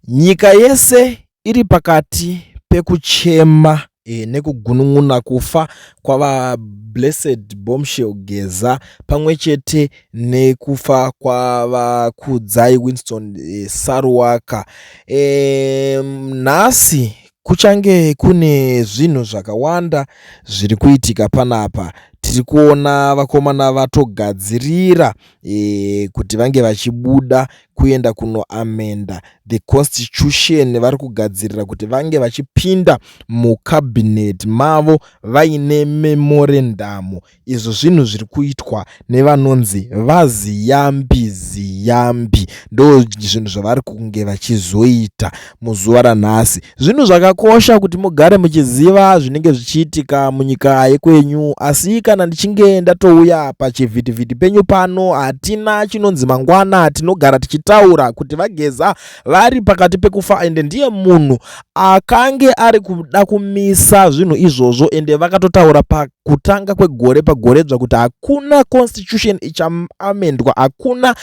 Nyika yese iri pakati pekuchema nekugunun'una kufa kwava Blessed Bombshell Geza pamwe chete nekufa kwava Kudzai Winston Saruwaka. Nhasi kuchange kune zvinhu zvakawanda zviri kuitika panapa. Tiri kuona vakomana vatogadzirira kuti vange vachibuda kuenda kunoamenda the constitution. Vari kugadzirira kuti vange vachipinda mukabhinet mavo vaine memorandum. Izvo zvinhu zviri kuitwa nevanonzi vaziyambi. Ndo zvinhu zvavari kunge vachizoita muzuva ranhasi. Zvinhu zvakakosha kuti mugare muchiziva zvinenge zvichiitika munyika yekwenyu, asi kana ndichinge ndatouya pachivhitivhiti penyu pano, hatina chinonzi mangwana. Tinogara tichitaura kuti vaGeza vari pakati pekufa, ende ndiye munhu akange ari kuda kumisa zvinhu izvozvo, ende vakatotaura pakutanga kwegore pagoredzwa kuti hakuna constitution ichaamendwa, hakuna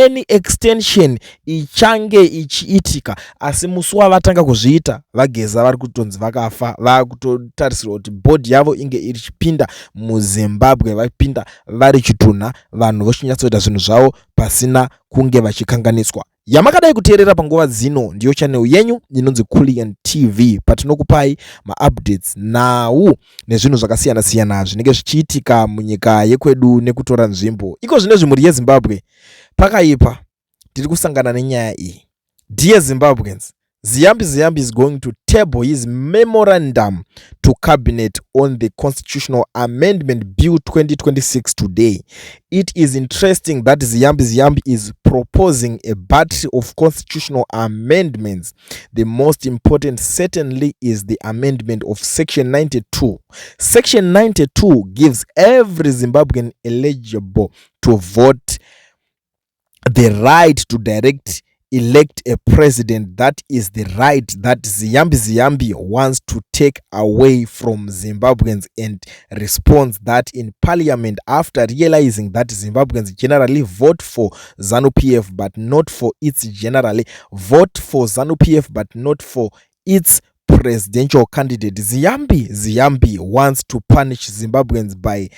any extension ichange ichiitika. Asi musi wavatanga kuzviita, vaGeza vari kutonzi vakafa. Vakutotarisirwa kuti bhodhi yavo inge ichipinda muZimbabwe, vapinda vari chitunha, vanhu vochinyatsoita zvinhu zvavo pasina kunge vachikanganiswa. Yamakadai kuteerera panguva dzino ndiyo channel yenyu inonzi Kulian TV, patinokupai maupdates nhau nezvinhu zvakasiyana siyana zvinenge zvichiitika munyika yekwedu nekutora nzvimbo. Iko zvine zvimuri yeZimbabwe pakaipa, tiri kusangana nenyaya iyi. Dear Zimbabweans, Ziyambi is going to table his memorandum to cabinet on the Constitutional Amendment Bill 2026 today. It is interesting that Ziyambi is proposing a battery of constitutional amendments. The most important certainly is the amendment of Section 92. Section 92 gives every Zimbabwean eligible to vote the right to elect a president. That is the right that Ziyambi wants to take away from Zimbabweans, and responds that in parliament after realizing that Zimbabweans generally vote for ZANU-PF but not for its presidential candidate. Ziyambi wants to punish Zimbabweans by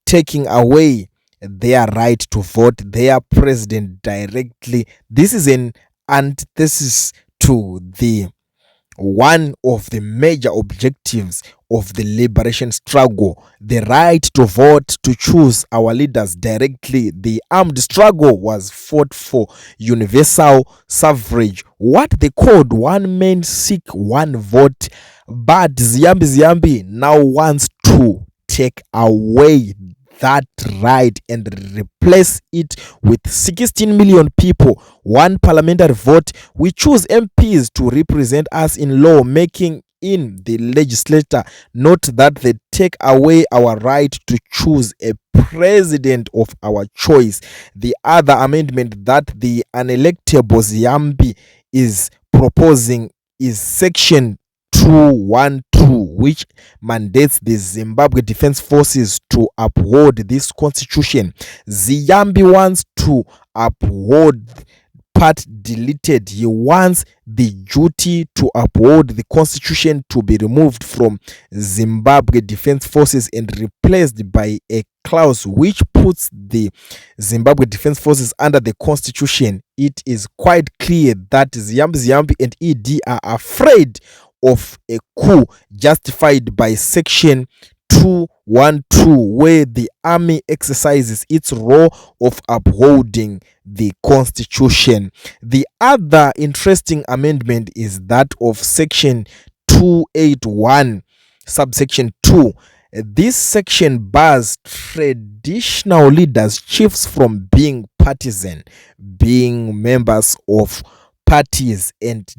taking away their right to vote their president directly. This is an antithesis to the one of the major objectives of the liberation struggle, the right to vote, to choose our leaders directly. The armed struggle was fought for universal suffrage, what they called one man seek one vote. But Ziyambi now wants to take away that right and replace it with 16 million people, one parliamentary vote. We choose MPs to represent us in law making in the legislature, not that they take away our right to choose a president of our choice. The other amendment that the unelectable Ziyambi is proposing is Section 212, which mandates the Zimbabwe Defense Forces to uphold this constitution. Ziyambi wants to uphold part deleted. He wants the duty to uphold the constitution to be removed from Zimbabwe Defense Forces and replaced by a clause which puts the Zimbabwe Defense Forces under the constitution. It is quite clear that Ziyambi and ED are afraid of a coup justified by Section 212, where the army exercises its role of upholding the constitution. The other interesting amendment is that of Section 281, subsection 2. This section bars traditional leaders, chiefs, from being partisan, being members of parties, and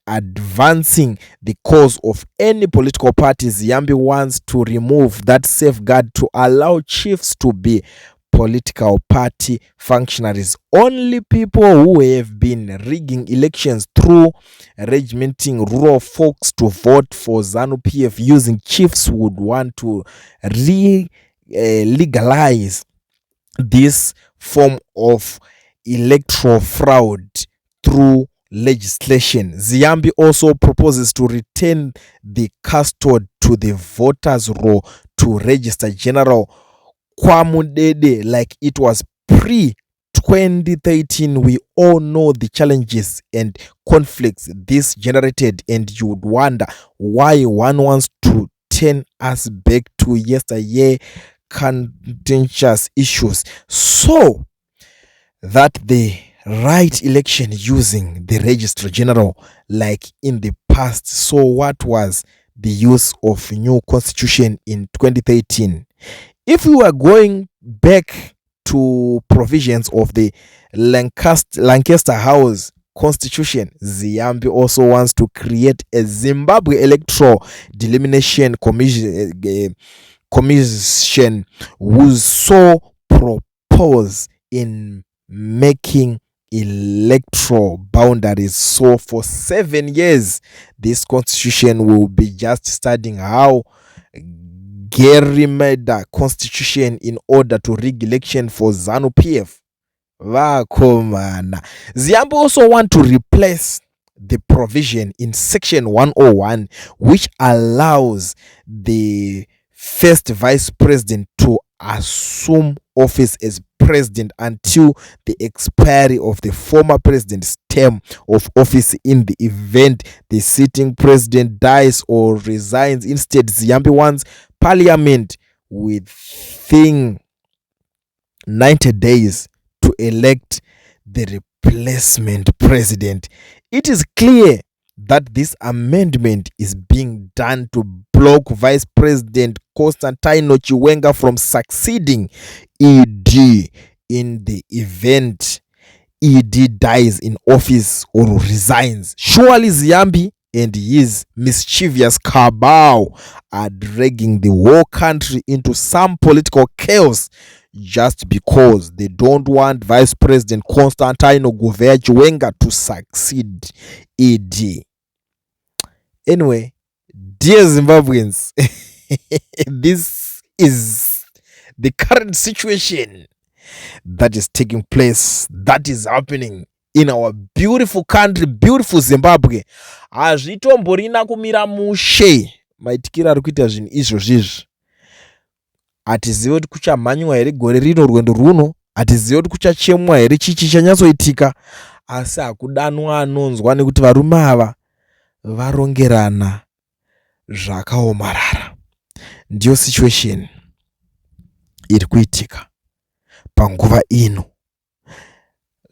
advancing the cause of any political party. Ziyambi wants to remove that safeguard to allow chiefs to be political party functionaries. Only people who have been rigging elections through regimenting rural folks to vote for ZANU-PF using chiefs would want to legalize this form of electoral fraud through legislation. Ziyambi also proposes to return the custody to the voters roll to register general Kwamudede like it was pre-2013. We all know the challenges and conflicts this generated, and you would wonder why one wants to turn us back to yesteryear contentious issues, so that the right election using the registrar general like in the past. So what was the use of new constitution in 2013? If we were going back to provisions of the Lancaster House Constitution, Ziyambi also wants to create a Zimbabwe Electoral Delimitation Commission whose sole purpose in making electoral boundaries. So for 7 years, this constitution will be just studying how Gary made the constitution in order to rig election for ZANU-PF. Vakomana. Ziyambi also want to replace the provision in section 101 which allows the first vice president to assume office as president until the expiry of the former president's term of office in the event the sitting president dies or resigns. Instead, Ziyambi wants parliament within 90 days to elect the replacement president. It is clear that this amendment is being done to block Vice President Constantino Chiwenga from succeeding ED in the event ED dies in office or resigns. Surely Ziyambi and his mischievous cabal are dragging the whole country into some political chaos just because they don't want Vice President Constantino Chiwenga to succeed ED. Anyway, dear Zimbabweans, this is the current situation that is taking place, that is happening in our beautiful country, beautiful Zimbabwe. Hazvitomborina kumira mushe maitikira ari kuita zvinhu izvozvizvi. Hatizivi kuti kuchamhanywa here gore rino rwendo runo, hatizivi kuti kuchachemwa here chichi chanyatsoitika, asi hakudanwa anonzwa nekuti varume ava varongerana zvakaomarara. Ndiyo situation iri kuitika panguva ino.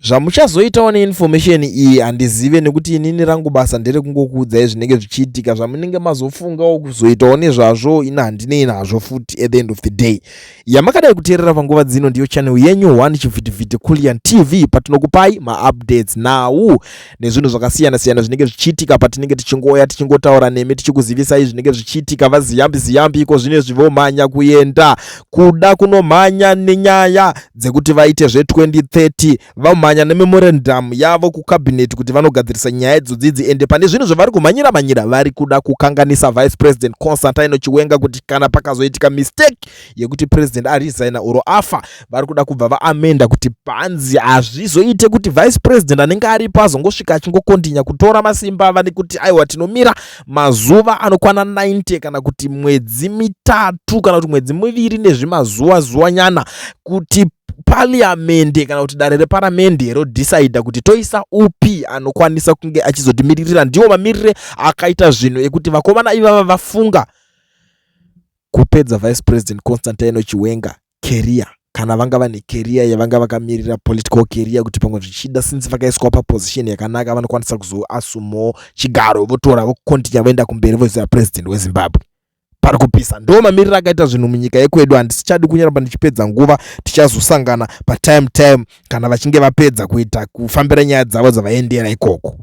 Zvamuchazoitawo neinformation iyi handizive, nekuti inini rangu basa ndere kungokuudzai zvinenge zvichiitika. Zvamunenge mazofungawo kuzoitawo nezvazvo ina handinei nazvo futi. At the end of the day, yamakadai kuteerera panguva dzino ndiyo channel yenyu One Chivhitivhiti Kulian TV, patinokupai maupdates now nezvinhu zvakasiyana siyana zvinenge zvichiitika patinenge tichingoya tichingotaura nemi tichikuzivisai zvinenge zvichiitika. Ziyambi iko zvine zvivomhanya kuenda kuda kunomhanya nenyaya dzekuti vaite zve2030 vamhanya nememorandum yavo kucabinet kuti vanogadzirisa nyaya idzodzidzi, ende pane zvinhu zvavari kumhanyira vari kuda kukanganisa Vice President Constantino Chiwenga kuti kana pakazoitika mistake yekuti president aresigna oro afa, vari kuda kubva vaamenda kuti panzi hazvizoite kuti Vice President anenge aripo azongosvika achingokontinya kutora masimba ava nekuti aiwa tinomira mazuva anokwana 90 kana kuti mwedzi mitatu kana kuti mwedzi miviri nezvimazuva nyana kuti parliament kana kuti dare reparamende rodecide kuti toisa upi anokwanisa kunge achizotimiririra. Ndiwo mamirire akaita zvinhu ekuti vakomana ivava vafunga kupedza Vice President Constantino Chiwenga career, kana vanga vane career yavanga vakamirira political career kuti pamwe zvichida since vakaiswa paposition yakanaka vanokwanisa kuzoasumo chigaro votora vokontinya voenda kumberi voziva president weZimbabwe. Pari kupisa ndo mamiriro akaita zvinhu munyika yekwedu. Handisichadi kunyaramba ndichipedza nguva, tichazosangana patime kana vachinge vapedza kuita kufambira nyaya dzavo dzavaendera ikoko.